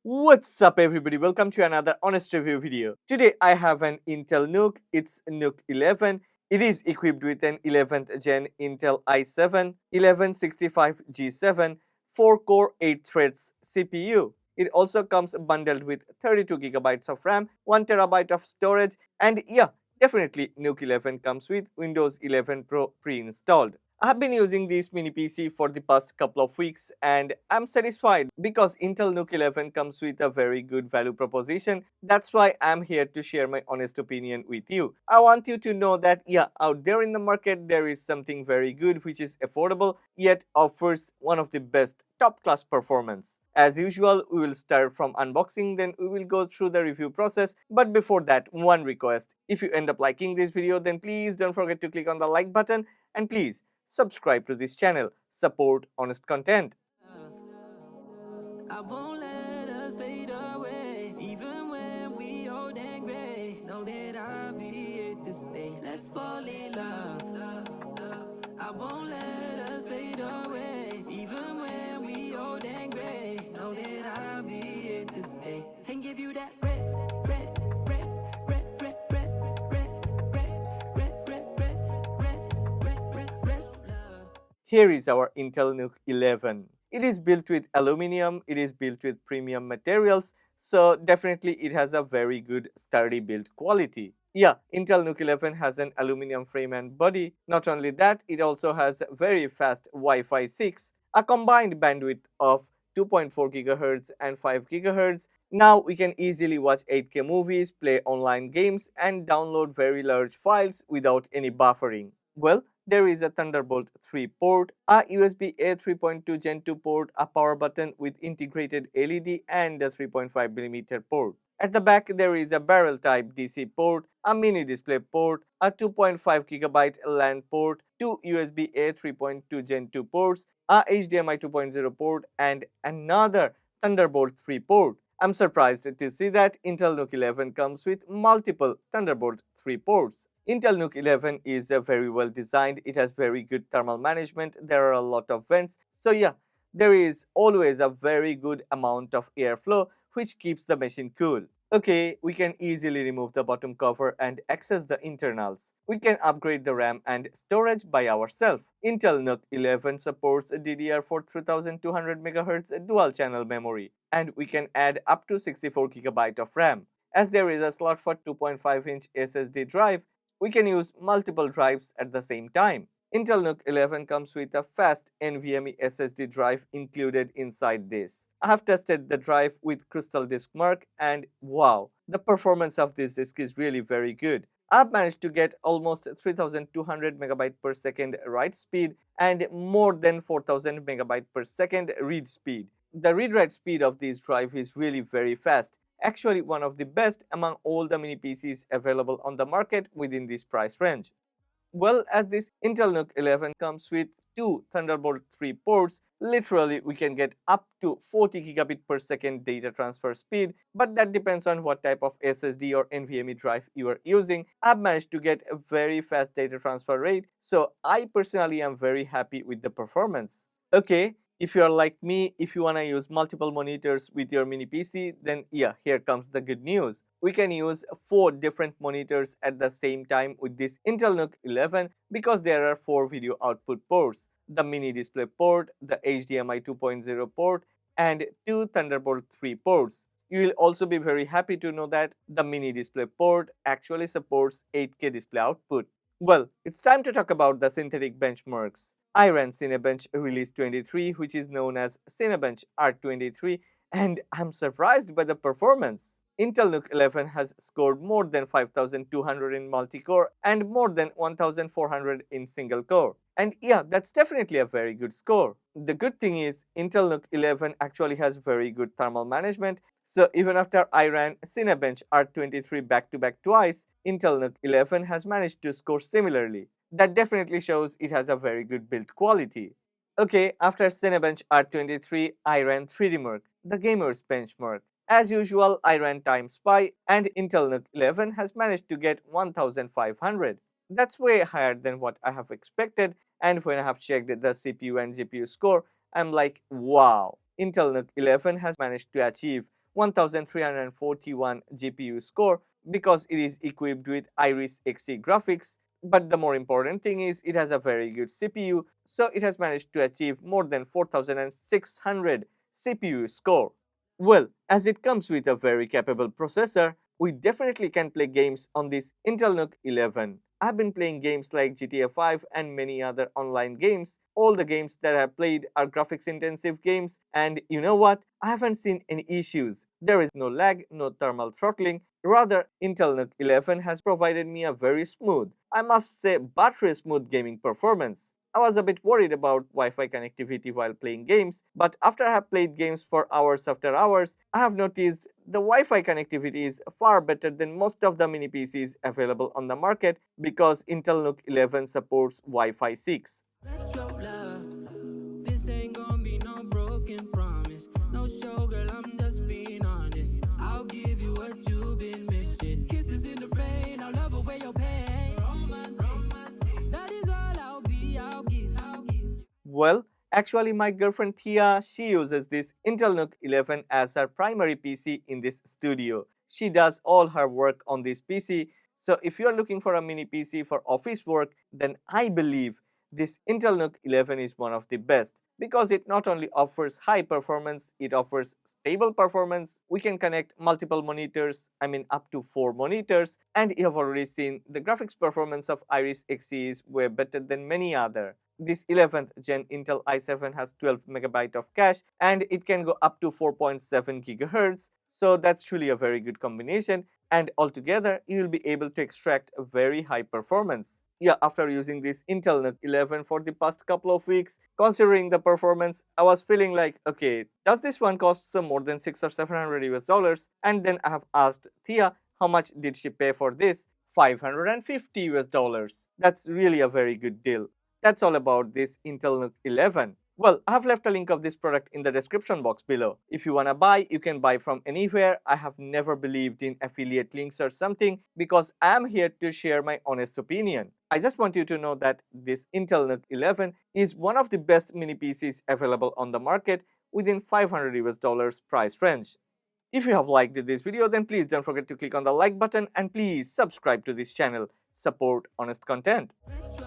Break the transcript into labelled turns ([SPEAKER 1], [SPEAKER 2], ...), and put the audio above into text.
[SPEAKER 1] What's up everybody, welcome to another honest review video. Today I have an Intel NUC, it's NUC 11. It is equipped with an 11th gen Intel i7 1165G7 4-core 8 threads CPU. It also comes bundled with 32GB of RAM, 1TB of storage, and yeah, definitely NUC 11 comes with Windows 11 Pro pre-installed. I have been using this mini PC for the past couple of weeks and I'm satisfied because Intel NUC 11 comes with a very good value proposition. That's why I'm here to share my honest opinion with you. I want you to know that yeah, out there in the market there is something very good which is affordable yet offers one of the best top class performance. As usual, we will start from unboxing, then we will go through the review process. But before that, one request. If you end up liking this video, then please don't forget to click on the like button and please subscribe to this channel. Support honest content.
[SPEAKER 2] I won't let us fade away, even when we old and gray. Know that I'll be here to stay. Let's fall in love. I won't let us fade away, even when we old and gray. Know that I'll be here to stay and give you that red.
[SPEAKER 1] Here is our Intel NUC 11. It is built with aluminum, it is built with premium materials, so definitely it has a very good sturdy build quality. Yeah, Intel NUC 11 has an aluminum frame and body. Not only that, it also has very fast Wi-Fi 6, a combined bandwidth of 2.4 GHz and 5 GHz. Now we can easily watch 8K movies, play online games and download very large files without any buffering. Well, there is a Thunderbolt 3 port, a USB-A 3.2 Gen 2 port, a power button with integrated LED and a 3.5mm port. At the back there is a barrel type DC port, a mini display port, a 2.5GB LAN port, two USB-A 3.2 Gen 2 ports, a HDMI 2.0 port and another Thunderbolt 3 port. I'm surprised to see that Intel NUC 11 comes with multiple Thunderbolt 3 ports. Intel NUC 11 is very well designed, it has very good thermal management, there are a lot of vents, so yeah, there is always a very good amount of airflow which keeps the machine cool. Okay, we can easily remove the bottom cover and access the internals. We can upgrade the RAM and storage by ourselves. Intel NUC 11 supports DDR4 3200 MHz dual channel memory and we can add up to 64 GB of RAM. As there is a slot for 2.5-inch SSD drive, we can use multiple drives at the same time. Intel NUC 11 comes with a fast NVMe SSD drive included inside this. I have tested the drive with Crystal Disk Mark and wow, the performance of this disk is really very good. I've managed to get almost 3200 MB per second write speed and more than 4000 MB per second read speed. The read-write speed of this drive is really very fast. Actually one of the best among all the mini PCs available on the market within this price range. Well, as this Intel NUC 11 comes with two Thunderbolt 3 ports, literally we can get up to 40 gigabit per second data transfer speed, but that depends on what type of SSD or NVMe drive you are using. I've managed to get a very fast data transfer rate, so I personally am very happy with the performance. Okay, if you are like me, if you wanna use multiple monitors with your mini PC, then yeah, here comes the good news. We can use 4 different monitors at the same time with this Intel NUC 11 because there are 4 video output ports, the mini display port, the HDMI 2.0 port and 2 Thunderbolt 3 ports. You will also be very happy to know that the mini display port actually supports 8K display output. Well, it's time to talk about the synthetic benchmarks. I ran Cinebench Release 23, which is known as Cinebench R23, and I'm surprised by the performance. Intel NUC 11 has scored more than 5200 in multi-core and more than 1400 in single core. And yeah, that's definitely a very good score. The good thing is Intel NUC 11 actually has very good thermal management, so even after I ran Cinebench R23 back-to-back twice, Intel NUC 11 has managed to score similarly. That definitely shows it has a very good build quality. Okay, after Cinebench R23, I ran 3DMark, the gamer's benchmark. As usual, I ran Time Spy and Intel NUC 11 has managed to get 1500. That's way higher than what I have expected, and when I have checked the CPU and GPU score, I'm like, wow, Intel NUC 11 has managed to achieve 1341 GPU score because it is equipped with Iris Xe graphics. But the more important thing is it has a very good CPU, so it has managed to achieve more than 4600 CPU score. Well, as it comes with a very capable processor, we definitely can play games on this Intel NUC 11. I've been playing games like GTA 5 and many other online games. All the games that I've played are graphics intensive games, and you know what? I haven't seen any issues. There is no lag, no thermal throttling. Rather, Intel NUC 11 has provided me a very smooth, I must say buttery smooth gaming performance. I was a bit worried about Wi-Fi connectivity while playing games, but after I have played games for hours after hours, I have noticed the Wi-Fi connectivity is far better than most of the mini PCs available on the market because Intel NUC 11 supports Wi-Fi 6.
[SPEAKER 2] Retro love. This ain't gonna be no broken promise. No show, girl, I'm just being honest. I'll give you what you've been missing. Kisses in the rain, I'll love away your pain. Romantic. That is all I'll give.
[SPEAKER 1] Well, actually my girlfriend Thea, she uses this Intel NUC 11 as her primary PC in this studio. She does all her work on this PC. So if you are looking for a mini PC for office work, then I believe this Intel NUC 11 is one of the best because it not only offers high performance, it offers stable performance. We can connect multiple monitors, I mean up to 4 monitors, and you have already seen the graphics performance of Iris Xe is way better than many other. This 11th gen Intel i7 has 12 MB of cache and it can go up to 4.7 GHz. So that's truly a very good combination, and altogether you will be able to extract a very high performance. Yeah, after using this Intel NUC 11 for the past couple of weeks, considering the performance, I was feeling like, okay, does this one cost some more than 6 or 700 US dollars? And then I have asked Thea how much did she pay for this? 550 US dollars. That's really a very good deal. That's all about this Intel NUC 11. Well, I have left a link of this product in the description box below. If you wanna buy, you can buy from anywhere. I have never believed in affiliate links or something because I am here to share my honest opinion. I just want you to know that this Intel NUC 11 is one of the best mini PCs available on the market within 500 US dollars price range. If you have liked this video, then please don't forget to click on the like button and please subscribe to this channel. Support honest content.
[SPEAKER 2] Retro